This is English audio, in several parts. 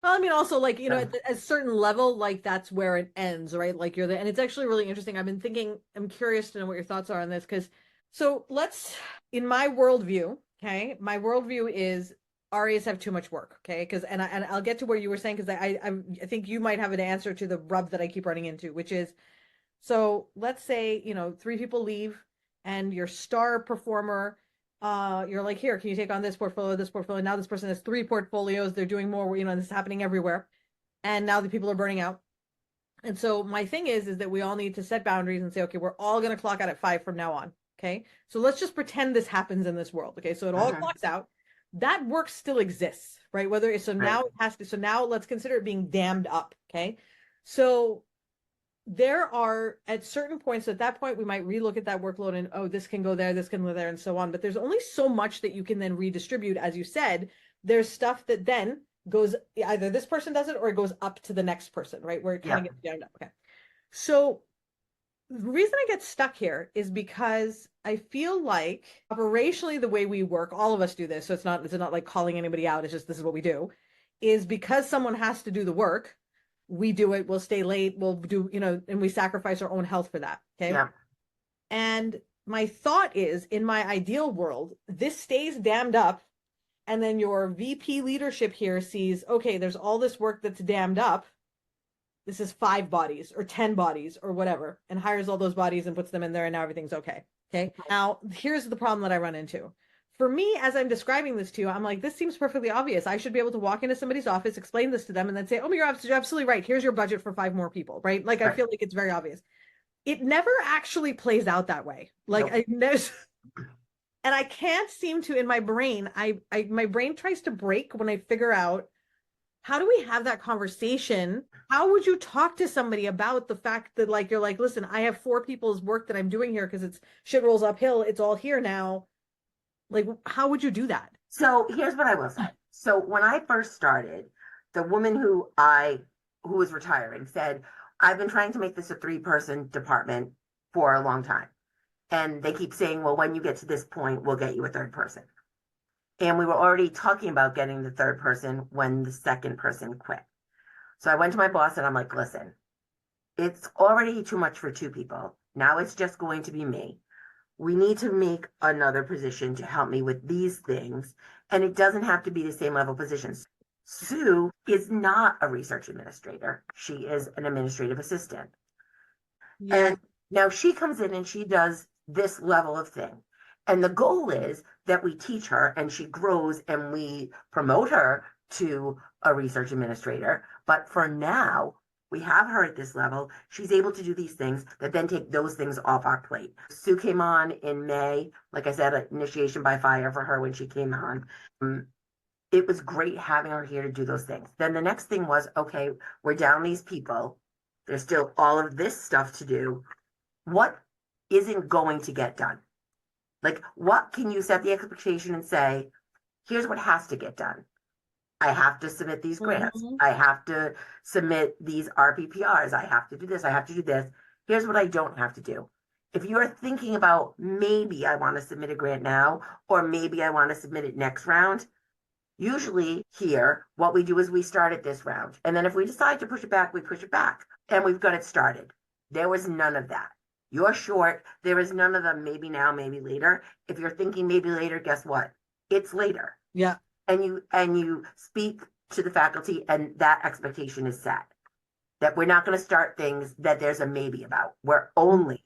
Well, I mean, also like, you know, So, at a certain level, like that's where it ends, right? Like you're the, and it's actually really interesting. I've been thinking, I'm curious to know what your thoughts are on this because, so let's, in my worldview, okay, my worldview is RAs have too much work, okay? Because, and I'll get to where you were saying, because I think you might have an answer to the rub that I keep running into, which is, so let's say, you know, three people leave and your star performer, you're like, here, can you take on this portfolio, this portfolio? Now this person has three portfolios. They're doing more, you know, this is happening everywhere. And now the people are burning out. And so my thing is that we all need to set boundaries and say, okay, we're all going to clock out at 5 from now on. Okay. So let's just pretend this happens in this world. Okay. So it all mhm, clocks out. That work still exists, right? Whether it's, so right. now it has to, so now let's consider it being dammed up. Okay. So there are at certain points, at that point we might relook at that workload and, oh, this can go there, this can go there, and so on, but there's only so much that you can then redistribute. As you said, there's stuff that then goes, either this person does it or it goes up to the next person, right, where it kind of Yep. gets down. Okay, so the reason I get stuck here is because I feel like operationally the way we work, all of us do this, so it's not like calling anybody out, it's just this is what we do, is because someone has to do the work, we do it, we'll stay late, we'll do, you know, and we sacrifice our own health for that. Okay. Yep. And my thought is, in my ideal world, this stays dammed up, and then your VP leadership here sees, okay, there's all this work that's dammed up, this is 5 bodies or 10 bodies or whatever, and hires all those bodies and puts them in there, and now everything's okay. Okay. Now, here's the problem that I run into. For me, as I'm describing this to you, I'm like, this seems perfectly obvious. I should be able to walk into somebody's office, explain this to them, and then say, oh, you're absolutely right. Here's your budget for 5 more people, right? Like, I Right. feel like it's very obvious. It never actually plays out that way. Like, Nope. and I can't seem to, in my brain, my brain tries to break when I figure out, how do we have that conversation? How would you talk to somebody about the fact that, like, you're like, listen, I have 4 people's work that I'm doing here because it's shit rolls uphill. It's all here now. Like, how would you do that? So here's what I will say. So when I first started, the woman who was retiring said, I've been trying to make this a three-person department for a long time. And they keep saying, well, when you get to this point, we'll get you a third person. And we were already talking about getting the third person when the second person quit. So I went to my boss and I'm like, listen, it's already too much for two people. Now it's just going to be me. We need to make another position to help me with these things. And it doesn't have to be the same level positions. Sue is not a research administrator. She is an administrative assistant. Yeah. And now she comes in and she does this level of thing. And the goal is that we teach her and she grows and we promote her to a research administrator. But for now, we have her at this level. She's able to do these things that then take those things off our plate. Sue came on in May. Like I said, initiation by fire for her when she came on. It was great having her here to do those things. Then the next thing was, okay, we're down these people. There's still all of this stuff to do. What isn't going to get done? Like, what can you set the expectation and say, here's what has to get done? I have to submit these grants. Mm-hmm. I have to submit these RPPRs. I have to do this. I have to do this. Here's what I don't have to do. If you're thinking about maybe I want to submit a grant now, or maybe I want to submit it next round, usually here, what we do is we start at this round. And then if we decide to push it back, we push it back. And we've got it started. There was none of that. You're short. There is none of the maybe now, maybe later. If you're thinking maybe later, guess what? It's later. Yeah. And you speak to the faculty and that expectation is set. That we're not going to start things that there's a maybe about. We're only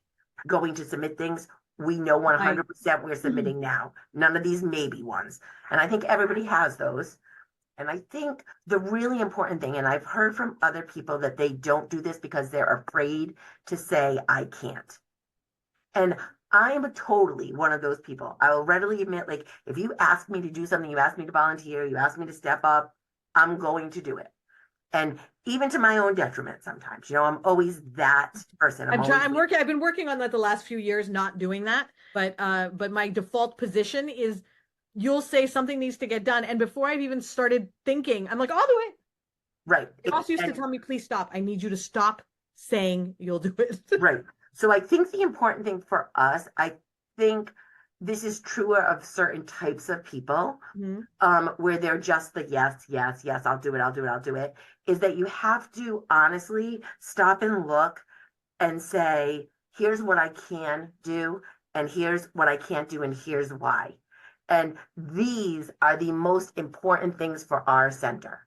going to submit things we know I 100% we're submitting now. None of these maybe ones. And I think everybody has those. And I think the really important thing, and I've heard from other people that they don't do this because they're afraid to say, I can't. And I am totally one of those people. I will readily admit, like, if you ask me to do something, you ask me to volunteer, you ask me to step up, I'm going to do it. And even to my own detriment sometimes, I'm always that person. I'm I'm trying. always, I'm working. I've been working on that the last few years, not doing that. But my default position is, you'll say something needs to get done, and before I've even started thinking, I'm like, I'll do it. right. My boss used to And tell me, please stop. I need you to stop saying you'll do it. right. So I think the important thing for us, I think this is truer of certain types of people, Mhm. where they're just the yes, yes, yes, I'll do it, I'll do it, I'll do it, is that you have to honestly stop and look and say, here's what I can do, and here's what I can't do, and here's why. And these are the most important things for our center,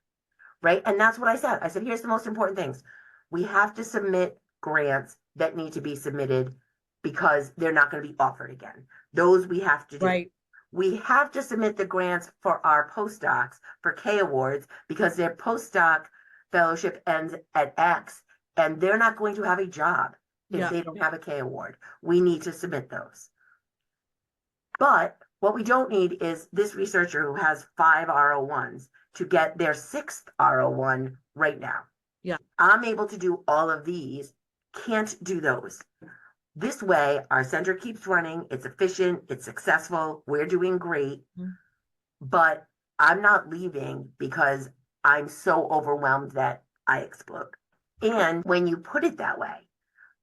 right? And that's what I said. I said, here's the most important things. We have to submit grants that need to be submitted because they're not going to be offered again. Those we have to do. Right. We have to submit the grants for our postdocs for K awards because their postdoc fellowship ends at X and they're not going to have a job if Yeah. they don't have a K award. We need to submit those. But what we don't need is this researcher who has 5 R01s to get their 6th R01 right now. Yeah. I'm able to do all of these, can't do those. This way, our center keeps running, it's efficient, it's successful, we're doing great, Mhm. but I'm not leaving because I'm so overwhelmed that I explode. And when you put it that way,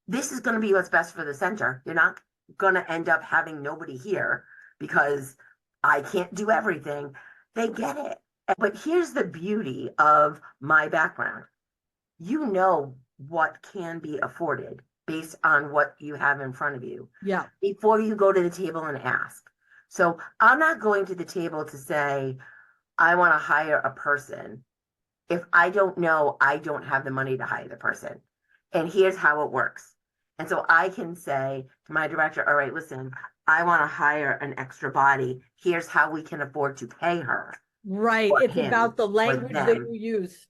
this is going to be what's best for the center. You're not going to end up having nobody here because I can't do everything. They get it. But here's the beauty of my background. You know what can be afforded based on what you have in front of you Yeah. before you go to the table and ask. So I'm not going to the table to say, I want to hire a person if I don't know I don't have the money to hire the person. And here's how it works. And so I can say to my director, all right, listen, I want to hire an extra body. Here's how we can afford to pay her Right. or It's him about the or language that them you use.